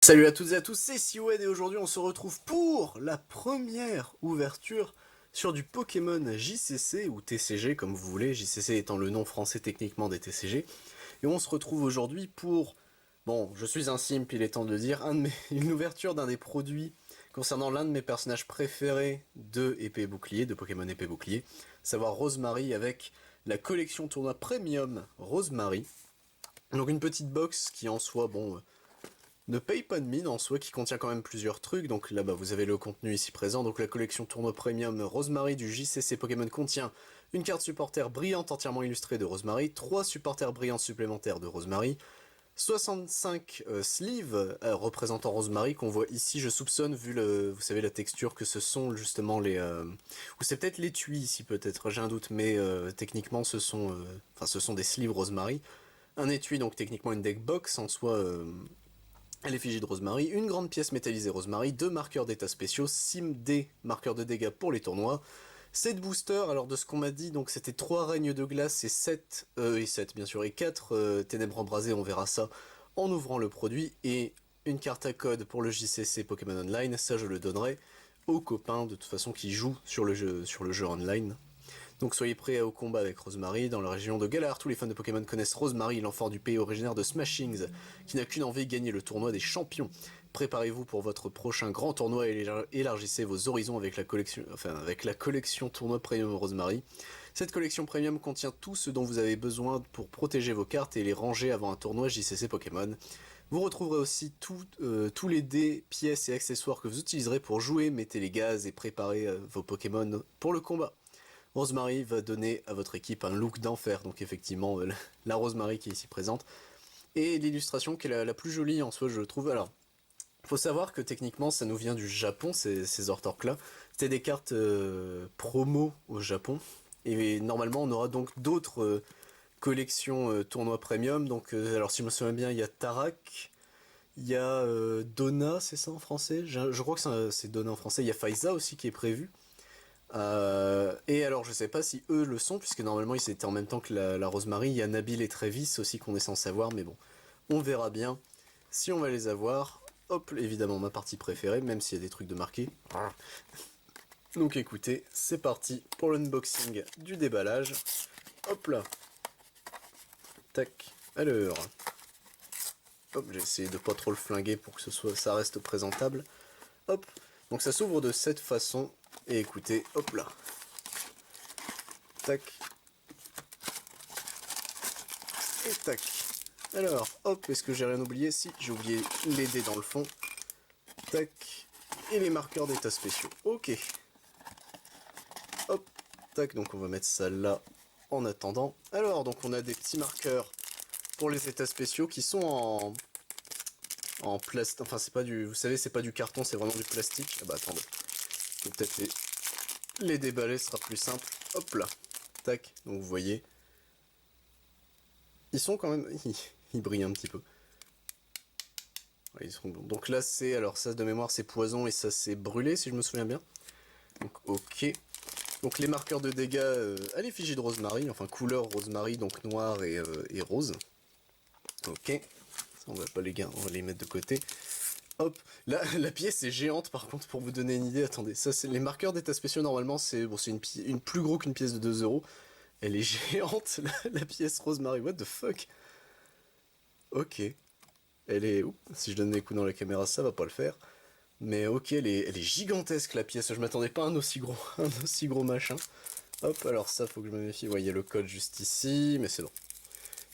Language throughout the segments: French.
Salut à toutes et à tous, c'est Siwed et aujourd'hui on se retrouve pour la première ouverture sur du Pokémon JCC ou TCG comme vous voulez, JCC étant le nom français techniquement des TCG. Et on se retrouve aujourd'hui pour, bon je suis un simp il est temps de le dire, une ouverture d'un des produits concernant l'un de mes personnages préférés de épée et bouclier, de Pokémon épée et bouclier, savoir Rosemary avec la collection tournoi premium Rosemary. Donc une petite box qui en soi, bon ne paye pas de mine en soi, qui contient quand même plusieurs trucs. Donc là, vous avez le contenu ici présent. Donc la collection tournoi premium Rosemary du JCC Pokémon contient une carte supporter brillante entièrement illustrée de Rosemary, 3 supporters brillants supplémentaires de Rosemary, 65 sleeves représentant Rosemary qu'on voit ici, je soupçonne, vu vous savez la texture, que ce sont justement les... ou c'est peut-être l'étui ici peut-être, j'ai un doute, mais techniquement ce sont des sleeves Rosemary. Un étui, donc techniquement une deck box en soi, à l'effigie de Rosemary, une grande pièce métallisée Rosemary, 2 marqueurs d'état spéciaux, 6 D marqueurs de dégâts pour les tournois, 7 boosters, alors de ce qu'on m'a dit, donc c'était 3 règnes de glace et 7 bien sûr, et 4 ténèbres embrasées, on verra ça en ouvrant le produit, et une carte à code pour le JCC Pokémon Online, ça je le donnerai aux copains de toute façon qui jouent sur le jeu online. Donc soyez prêts au combat avec Rosemary. Dans la région de Galar, tous les fans de Pokémon connaissent Rosemary, l'enfant du pays originaire de Smashings, qui n'a qu'une envie, gagner le tournoi des champions. Préparez-vous pour votre prochain grand tournoi et élargissez vos horizons avec la collection tournoi premium Rosemary. Cette collection premium contient tout ce dont vous avez besoin pour protéger vos cartes et les ranger avant un tournoi JCC Pokémon. Vous retrouverez aussi tous les dés, pièces et accessoires que vous utiliserez pour jouer, mettez les gaz et préparez vos Pokémon pour le combat. Rosemary va donner à votre équipe un look d'enfer, donc effectivement la Rosemary qui est ici présente, et l'illustration qui est la plus jolie en soi je trouve. Alors, faut savoir que techniquement ça nous vient du Japon, ces artworks là, c'était des cartes promo au Japon, et normalement on aura donc d'autres collections tournois premium, donc alors si je me souviens bien il y a Tarak, il y a Donna, c'est ça en français, je crois que c'est Donna en français, il y a Faiza aussi qui est prévu. Et alors je sais pas si eux le sont, puisque normalement ils étaient en même temps que la Rosemary, il y a Nabil et Travis aussi qu'on est censé avoir, mais bon, on verra bien si on va les avoir. Hop, évidemment ma partie préférée, même s'il y a des trucs de marqué. Donc écoutez, c'est parti pour l'unboxing du déballage. Hop là. Tac. Alors. Hop, j'ai essayé de pas trop le flinguer pour que ça reste présentable. Hop. Donc ça s'ouvre de cette façon. Et écoutez, hop là. Tac. Et tac. Alors, hop, est-ce que j'ai rien oublié? Si, j'ai oublié les dés dans le fond. Tac. Et les marqueurs d'état spéciaux. Ok. Hop. Tac, donc on va mettre ça là en attendant. Alors, donc on a des petits marqueurs pour les états spéciaux qui sont en plastique. Enfin, c'est pas du... Vous savez, c'est pas du carton, c'est vraiment du plastique. Ah bah attendez. Je vais peut-être les déballer, ce sera plus simple. Hop là. Tac. Donc vous voyez. Ils sont quand même... Ils brillent un petit peu. Ouais, ils seront bons. Donc là c'est... Alors ça de mémoire c'est poison et ça c'est brûlé si je me souviens bien. Donc ok. Donc les marqueurs de dégâts à l'effigie de Rosemary. Enfin couleur Rosemary, donc noir et rose. Ok. Ça on va pas on va les mettre de côté. Hop, là, la pièce est géante par contre pour vous donner une idée, attendez, ça c'est les marqueurs d'état spéciaux normalement c'est bon, c'est une plus gros qu'une pièce de 2 euros. Elle est géante la pièce Rosemary, what the fuck. Ok, elle est... Oups, si je donne des coups dans la caméra ça va pas le faire. Mais ok, elle est gigantesque la pièce, je m'attendais pas à un aussi gros, un aussi gros machin. Hop, alors ça faut que je me méfie, ouais il y a le code juste ici, mais c'est bon.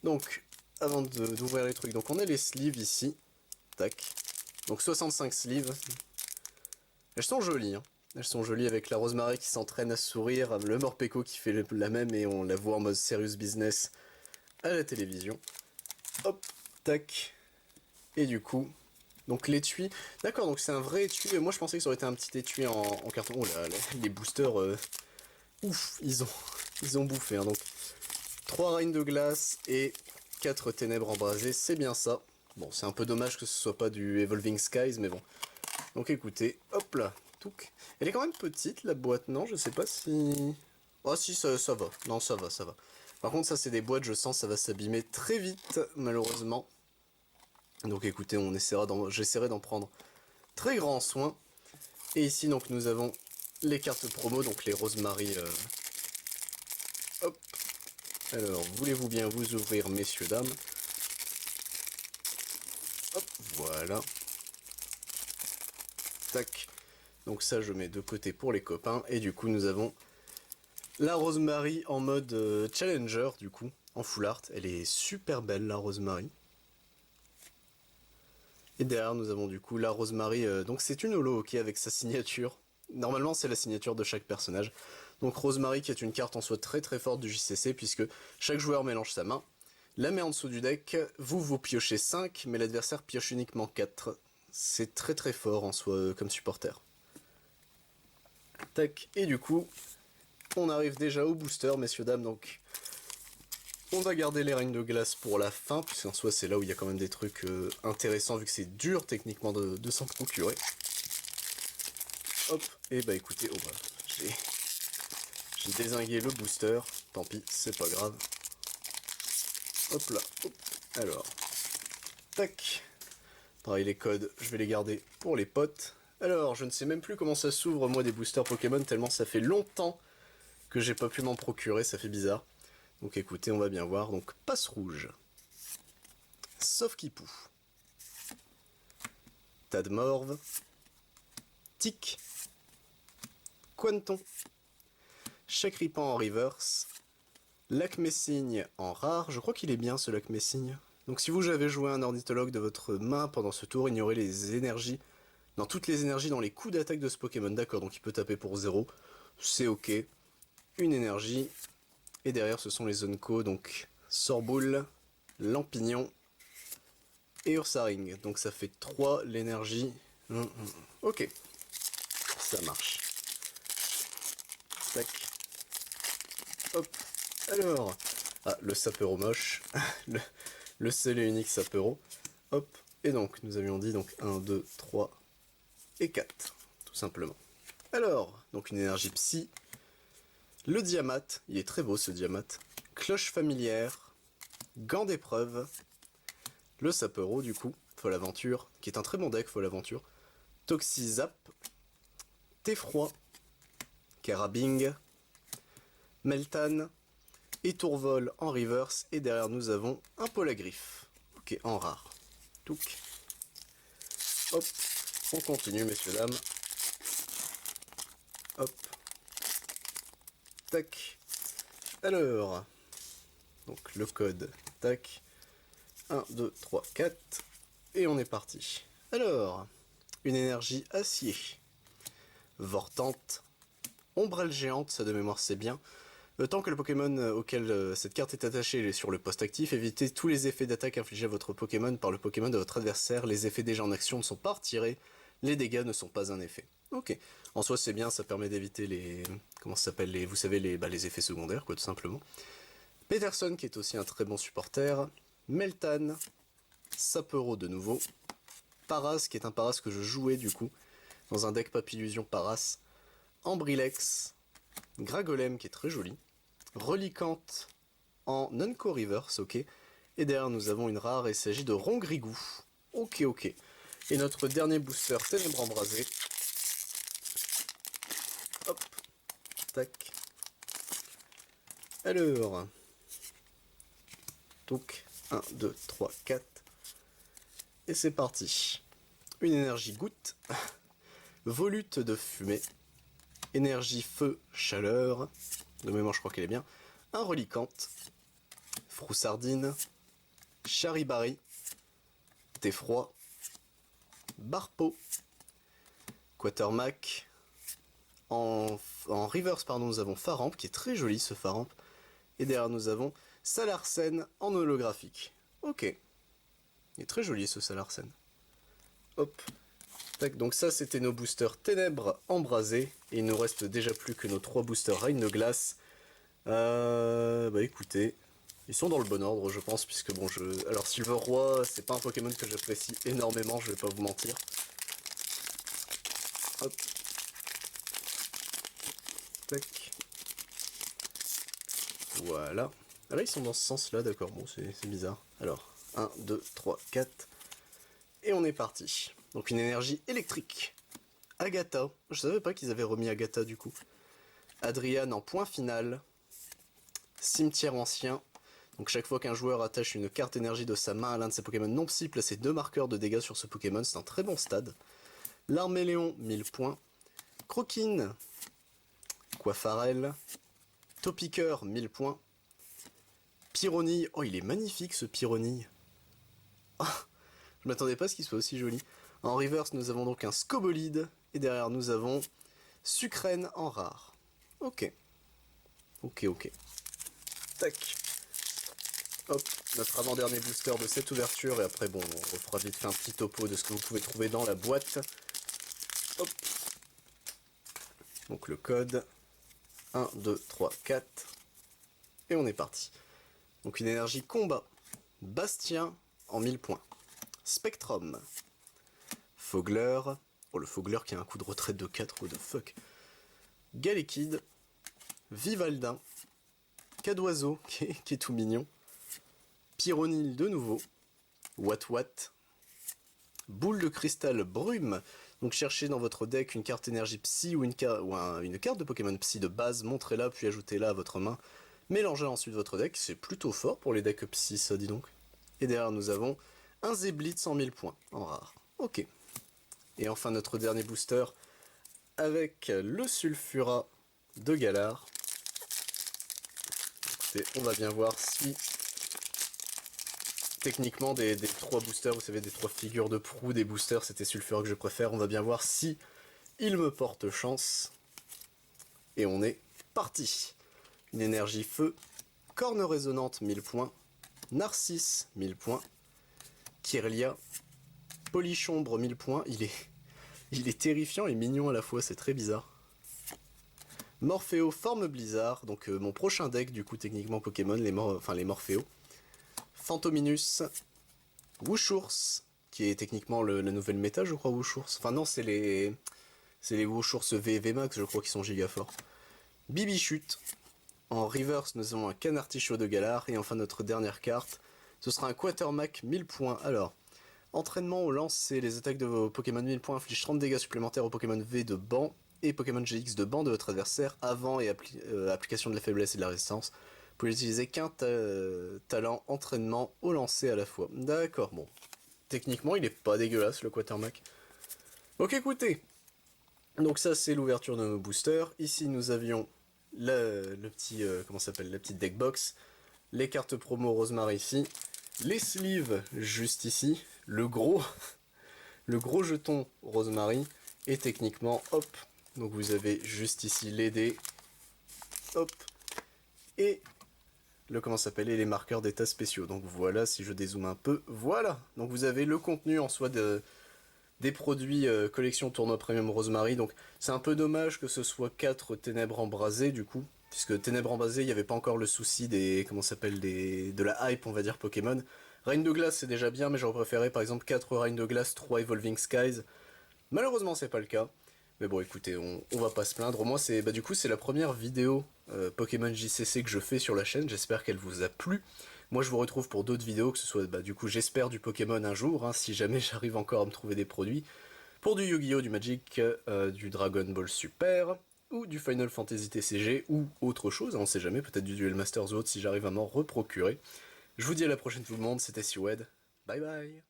Donc, avant d'ouvrir les trucs, donc on a les sleeves ici, tac. Donc 65 sleeves. Elles sont jolies, hein. Elles sont jolies avec la Rosemary qui s'entraîne à sourire, le Morpeko qui fait la même et on la voit en mode serious business à la télévision. Hop, tac. Et du coup, donc l'étui. D'accord, donc c'est un vrai étui. Moi je pensais que ça aurait été un petit étui en carton. Oh là, les boosters, ouf, ils ont bouffé. Hein. Donc 3 reines de glace et 4 ténèbres embrasées, c'est bien ça. Bon, c'est un peu dommage que ce soit pas du Evolving Skies, mais bon. Donc écoutez, hop là, touc. Elle est quand même petite la boîte, non? Je sais pas si... Oh si, ça va. Non, ça va, ça va. Par contre, ça c'est des boîtes, je sens ça va s'abîmer très vite, malheureusement. Donc écoutez, j'essaierai d'en prendre très grand soin. Et ici donc nous avons les cartes promo, donc les Rosemary. Hop. Alors, voulez-vous bien vous ouvrir, messieurs, dames? Hop, voilà. Tac. Donc ça, je mets de côté pour les copains. Et du coup, nous avons la Rosemary en mode Challenger, du coup, en full art. Elle est super belle, la Rosemary. Et derrière, nous avons du coup la Rosemary. Donc c'est une holo, ok, avec sa signature. Normalement, c'est la signature de chaque personnage. Donc Rosemary, qui est une carte en soi très très forte du JCC, puisque chaque joueur mélange sa main, la met en dessous du deck, vous piochez 5, mais l'adversaire pioche uniquement 4. C'est très très fort en soi comme supporter. Tac, et du coup, on arrive déjà au booster, messieurs dames, donc on va garder les règnes de glace pour la fin, puisqu'en soi c'est là où il y a quand même des trucs intéressants, vu que c'est dur techniquement de s'en procurer. Hop, et bah écoutez, oh bah, j'ai dézingué le booster, tant pis, c'est pas grave. Hop là, hop, alors, tac. Pareil, les codes, je vais les garder pour les potes. Alors, je ne sais même plus comment ça s'ouvre, moi, des boosters Pokémon, tellement ça fait longtemps que j'ai pas pu m'en procurer, ça fait bizarre. Donc écoutez, on va bien voir. Donc, passe rouge. Sauf Kipou. Tadmorve. Tic. Quanton. Chakripan en reverse. Lac Messigne en rare. Je crois qu'il est bien ce Lac Messigne. Donc si vous avez joué un ornithologue de votre main pendant ce tour, ignorez les énergies. Dans toutes les énergies dans les coups d'attaque de ce Pokémon. D'accord, donc il peut taper pour 0. C'est ok. Une énergie. Et derrière ce sont les Onco. Donc Sorboule, Lampignon et Ursaring. Donc ça fait 3 l'énergie. Ok. Ça marche. Tac. Hop. Alors. Ah, le Sapero moche. le seul et unique Sapero. Hop. Et donc, nous avions dit donc 1, 2, 3 et 4. Tout simplement. Alors, donc une énergie psy. Le Diamat. Il est très beau ce Diamat. Cloche familière. Gant d'épreuve. Le Sapero, du coup. Folle Aventure. Qui est un très bon deck, Folle Aventure. Toxizap. Teffroi. Carabing. Meltan. Et Tourvol en reverse. Et derrière, nous avons un Polagriffe. Ok, en rare. Touc. Hop. On continue, messieurs, dames. Hop. Tac. Alors. Donc, le code. Tac. 1, 2, 3, 4. Et on est parti. Alors. Une énergie acier. Vortante. Ombrelle géante, ça de mémoire c'est bien. Tant que le Pokémon auquel cette carte est attachée est sur le poste actif, évitez tous les effets d'attaque infligés à votre Pokémon par le Pokémon de votre adversaire. Les effets déjà en action ne sont pas retirés. Les dégâts ne sont pas un effet. Ok. En soi c'est bien, ça permet d'éviter les... Comment ça s'appelle les... Vous savez, les effets secondaires, quoi, tout simplement. Peterson qui est aussi un très bon supporter. Meltan. Sapero de nouveau. Paras qui est un Paras que je jouais du coup. Dans un deck Papillusion Paras. Ambrilex. Gragolem qui est très joli. Reliquante en Nunco Reverse, ok. Et derrière nous avons une rare, et il s'agit de Rongrigou. Ok, ok. Et notre dernier booster, Ténèbres Embrasées. Hop. Tac. Alors. Donc, 1, 2, 3, 4. Et c'est parti. Une énergie goutte. Volute de fumée. Énergie feu, chaleur. De mémoire, je crois qu'elle est bien. Un reliquante. Froussardine. Charibari. Teffroi. Barpo. Quatermack. En reverse, pardon, nous avons Faramp, qui est très joli ce Faramp. Et derrière, nous avons Salarsen en holographique. Ok. Il est très joli ce Salarsen. Hop. Tac, donc ça, c'était nos boosters Ténèbres Embrasées. Et il nous reste déjà plus que nos 3 boosters Règne de Glace. Bah écoutez, ils sont dans le bon ordre, je pense, puisque bon, Alors, Silver Roi, c'est pas un Pokémon que j'apprécie énormément, je vais pas vous mentir. Hop. Tac. Voilà. Ah là, ils sont dans ce sens-là, d'accord, bon, c'est bizarre. Alors, 1, 2, 3, 4. Et on est parti. Donc une énergie électrique. Agatha. Je savais pas qu'ils avaient remis Agatha du coup. Adrian en point final. Cimetière ancien. Donc chaque fois qu'un joueur attache une carte énergie de sa main à l'un de ses Pokémon non psy, placez 2 marqueurs de dégâts sur ce Pokémon. C'est un très bon stade. L'Arméléon, 1000 points. Croquine. Coiffarel. Topiqueur, 1000 points. Pyronille. Oh, il est magnifique ce Pyronille. Oh, je m'attendais pas à ce qu'il soit aussi joli. En reverse, nous avons donc un Scobolide. Et derrière, nous avons Sucrène en rare. Ok. Ok. Tac. Hop, notre avant-dernier booster de cette ouverture. Et après, bon, on refera vite fait un petit topo de ce que vous pouvez trouver dans la boîte. Hop. Donc le code. 1, 2, 3, 4. Et on est parti. Donc une énergie combat. Bastien en 1000 points. Spectrum. Fogler. Oh, le Fogler qui a un coup de retraite de 4, what the fuck. Galekid. Vivaldin. Cadoiseau, qui est tout mignon. Pyronille de nouveau. Wat. Boule de cristal brume. Donc cherchez dans votre deck une carte énergie psy ou une carte de Pokémon psy de base, montrez-la puis ajoutez-la à votre main. Mélangez ensuite votre deck, c'est plutôt fort pour les decks psy, ça dis donc. Et derrière nous avons un Zeblitz en 1000 points, en rare. Ok. Et enfin notre dernier booster, avec le Sulfura de Galar. Écoutez, on va bien voir si... Techniquement, des 3 boosters, vous savez, des 3 figures de proue, des boosters, c'était Sulfura que je préfère. On va bien voir si il me porte chance. Et on est parti. Une énergie feu, corne résonante 1000 points, Narcisse 1000 points, Kirlia, Polichombre 1000 points, il est terrifiant et mignon à la fois, c'est très bizarre. Morphéo forme blizzard, donc mon prochain deck du coup techniquement Pokémon, les Morphéo. Fantominus, Wushours, qui est techniquement la nouvelle méta je crois Wushours. Enfin non, c'est les Wushours V et VMAX je crois qui sont giga forts. Bibichute. En reverse, nous avons un Canartichaud de Galar. Et enfin, notre dernière carte, ce sera un Quatermack 1000 points. Alors, entraînement au lancer, les attaques de vos Pokémon 1000 points infligent 30 dégâts supplémentaires aux Pokémon V de banc et Pokémon GX de banc de votre adversaire avant et application de la faiblesse et de la résistance. Vous pouvez utiliser qu'un talent entraînement au lancer à la fois. D'accord, bon. Techniquement, il est pas dégueulasse le Quatermack. Ok, écoutez. Donc ça, c'est l'ouverture de nos boosters. Ici, nous avions le petit, comment s'appelle, la petite deck box, les cartes promo Rosemary ici, les sleeves juste ici, le gros jeton Rosemary, et techniquement, hop, donc vous avez juste ici les dés, hop, et comment s'appelle, et les marqueurs d'état spéciaux. Donc voilà, si je dézoome un peu, voilà, donc vous avez le contenu en soi des produits collection tournoi premium Rosemary, donc c'est un peu dommage que ce soit 4 ténèbres embrasées du coup, puisque ténèbres embrasées, il n'y avait pas encore le souci de la hype on va dire Pokémon. Reign de glace c'est déjà bien, mais j'aurais préféré par exemple 4 Reign de glace, 3 Evolving Skies. Malheureusement c'est pas le cas, mais bon écoutez, on va pas se plaindre. Au moins c'est du coup c'est la première vidéo Pokémon JCC que je fais sur la chaîne, j'espère qu'elle vous a plu. Moi je vous retrouve pour d'autres vidéos, que ce soit du coup j'espère du Pokémon un jour, hein, si jamais j'arrive encore à me trouver des produits, pour du Yu-Gi-Oh, du Magic, du Dragon Ball Super, ou du Final Fantasy TCG, ou autre chose, hein, on sait jamais, peut-être du Duel Masters ou autre si j'arrive à m'en reprocurer. Je vous dis à la prochaine tout le monde, c'était Siwed, bye bye.